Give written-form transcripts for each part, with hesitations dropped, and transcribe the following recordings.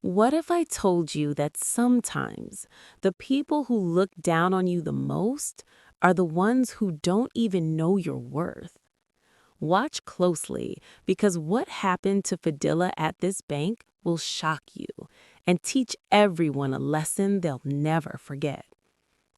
What if I told you that sometimes the people who look down on you the most are the ones who don't even know your worth? Watch closely because what happened to Fadila at this bank will shock you and teach everyone a lesson they'll never forget.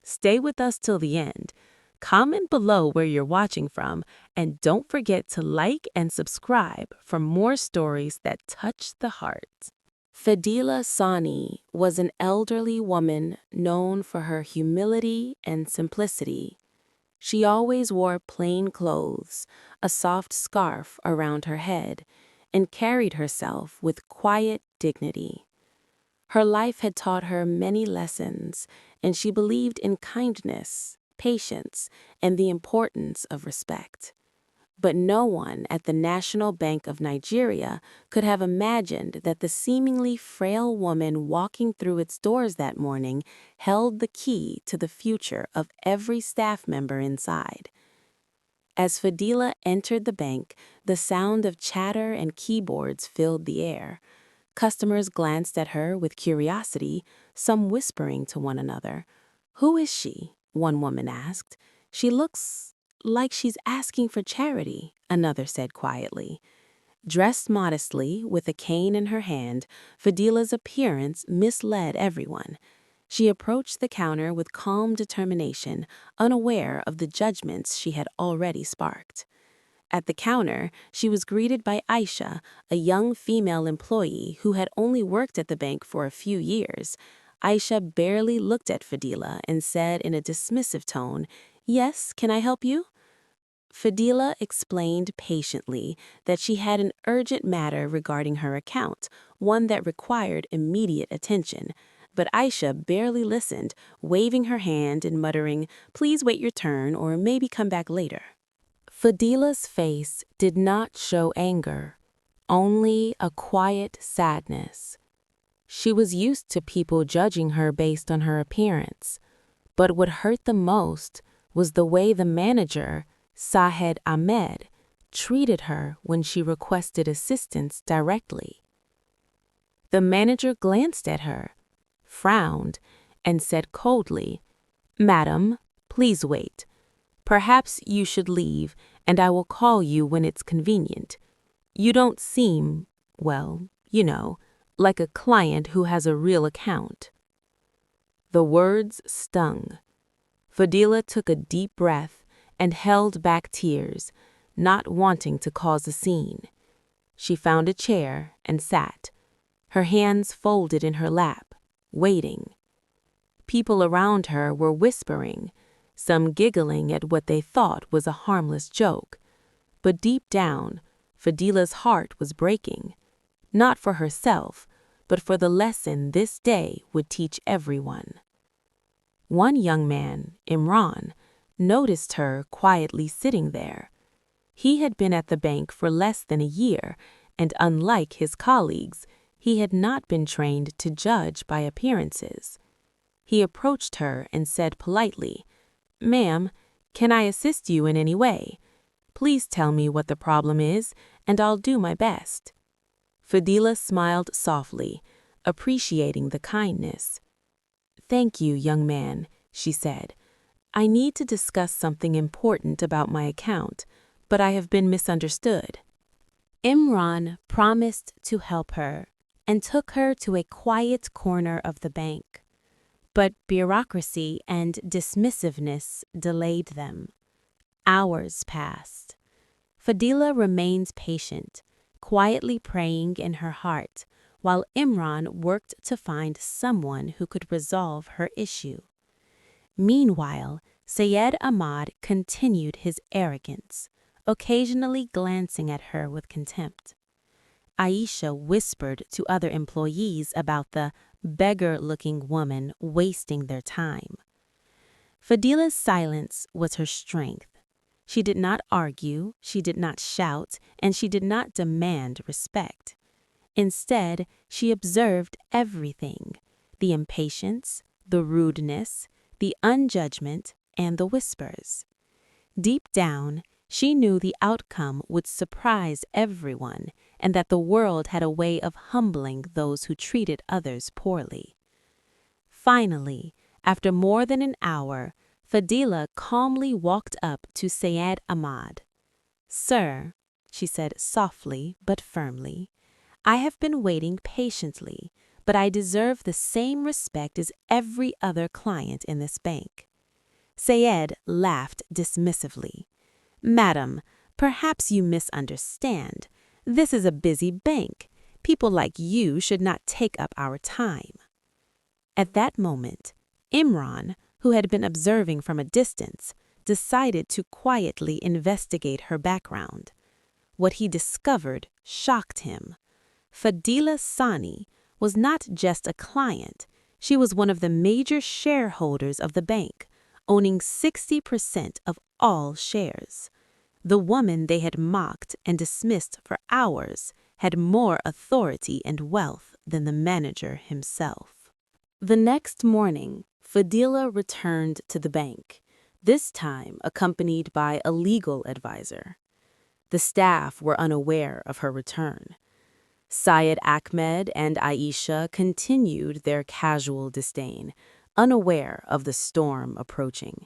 Stay with us till the end. Comment below where you're watching from, and don't forget to like and subscribe for more stories that touch the heart. Fadila Sani was an elderly woman known for her humility and simplicity. She always wore plain clothes, a soft scarf around her head, and carried herself with quiet dignity. Her life had taught her many lessons, and she believed in kindness, patience, and the importance of respect. But no one at the National Bank of Nigeria could have imagined that the seemingly frail woman walking through its doors that morning held the key to the future of every staff member inside. As Fadila entered the bank, the sound of chatter and keyboards filled the air. Customers glanced at her with curiosity, some whispering to one another. "Who is she?" one woman asked. "She looks like she's asking for charity," another said quietly. Dressed modestly, with a cane in her hand, Fadila's appearance misled everyone. She approached the counter with calm determination, unaware of the judgments she had already sparked. At the counter, she was greeted by Aisha, a young female employee who had only worked at the bank for a few years. Aisha barely looked at Fadila and said in a dismissive tone, "Yes, can I help you?" Fadila explained patiently that she had an urgent matter regarding her account, one that required immediate attention. But Aisha barely listened, waving her hand and muttering, "Please wait your turn or maybe come back later." Fadila's face did not show anger, only a quiet sadness. She was used to people judging her based on her appearance, but what hurt the most was the way the manager, Sahed Ahmed, treated her when she requested assistance directly. The manager glanced at her, frowned, and said coldly, "Madam, please wait. Perhaps you should leave, and I will call you when it's convenient. You don't seem, well, like a client who has a real account." The words stung. Fadila took a deep breath and held back tears, not wanting to cause a scene. She found a chair and sat, her hands folded in her lap, waiting. People around her were whispering, some giggling at what they thought was a harmless joke. But deep down, Fadila's heart was breaking, not for herself, but for the lesson this day would teach everyone. One young man, Imran, noticed her quietly sitting there. He had been at the bank for less than a year, and unlike his colleagues, he had not been trained to judge by appearances. He approached her and said politely, "Ma'am, can I assist you in any way? Please tell me what the problem is, and I'll do my best." Fadila smiled softly, appreciating the kindness. "Thank you, young man," she said. "I need to discuss something important about my account, but I have been misunderstood." Imran promised to help her and took her to a quiet corner of the bank. But bureaucracy and dismissiveness delayed them. Hours passed. Fadila remained patient, quietly praying in her heart, while Imran worked to find someone who could resolve her issue. Meanwhile, Sayed Ahmad continued his arrogance, occasionally glancing at her with contempt. Aisha whispered to other employees about the beggar-looking woman wasting their time. Fadila's silence was her strength. She did not argue, she did not shout, and she did not demand respect. Instead, she observed everything: the impatience, the rudeness, the unjudgment, and the whispers. Deep down, She knew the outcome would surprise everyone and that the world had a way of humbling those who treated others poorly. Finally, after more than an hour, Fadila calmly walked up to Sayed Ahmad. "Sir," she said softly but firmly, "I have been waiting patiently, but I deserve the same respect as every other client in this bank." Sayed laughed dismissively. "Madam, perhaps you misunderstand. This is a busy bank. People like you should not take up our time." At that moment, Imran, who had been observing from a distance, decided to quietly investigate her background. What he discovered shocked him. Fadila Sani was not just a client, she was one of the major shareholders of the bank, owning 60% of all shares. The woman they had mocked and dismissed for hours had more authority and wealth than the manager himself. The next morning, Fadila returned to the bank, this time accompanied by a legal advisor. The staff were unaware of her return. Syed Ahmed and Aisha continued their casual disdain, unaware of the storm approaching.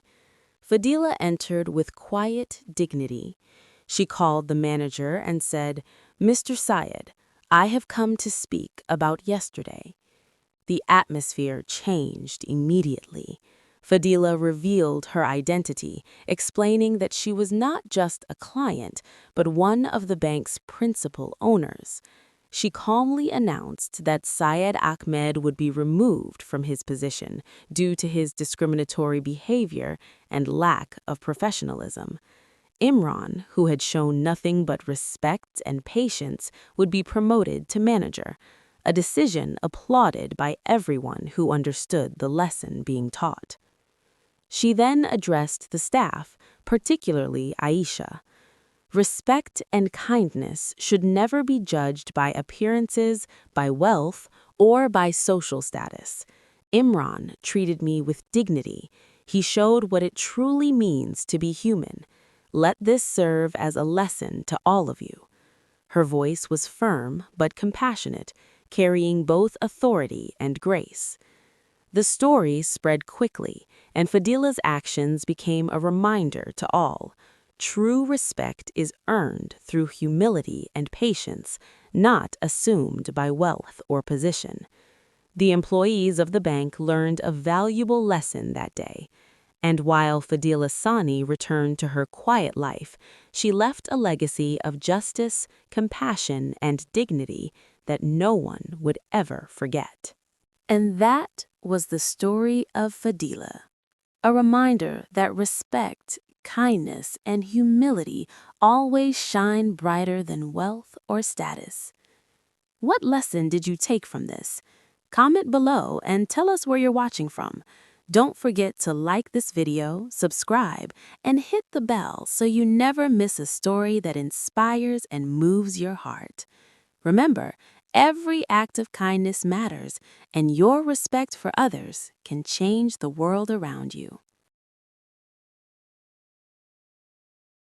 Fadila entered with quiet dignity. She called the manager and said, "Mr. Syed, I have come to speak about yesterday." The atmosphere changed immediately. Fadila revealed her identity, explaining that she was not just a client, but one of the bank's principal owners. She calmly announced that Syed Ahmed would be removed from his position due to his discriminatory behavior and lack of professionalism. Imran, who had shown nothing but respect and patience, would be promoted to manager, a decision applauded by everyone who understood the lesson being taught. She then addressed the staff, particularly Aisha. Respect and kindness should never be judged by appearances, by wealth, or by social status. Imran treated me with dignity. He showed what it truly means to be human. Let this serve as a lesson to all of you. Her voice was firm but compassionate, carrying both authority and grace. The story spread quickly, and Fadila's actions became a reminder to all. True respect is earned through humility and patience, not assumed by wealth or position. The employees of the bank learned a valuable lesson that day. And while Fadila Sani returned to her quiet life, she left a legacy of justice, compassion, and dignity that no one would ever forget. And that was the story of Fadila, a reminder that respect, kindness, and humility always shine brighter than wealth or status. What lesson did you take from this? Comment below and tell us where you're watching from. Don't forget to like this video, subscribe, and hit the bell so you never miss a story that inspires and moves your heart. Remember, every act of kindness matters, and your respect for others can change the world around you.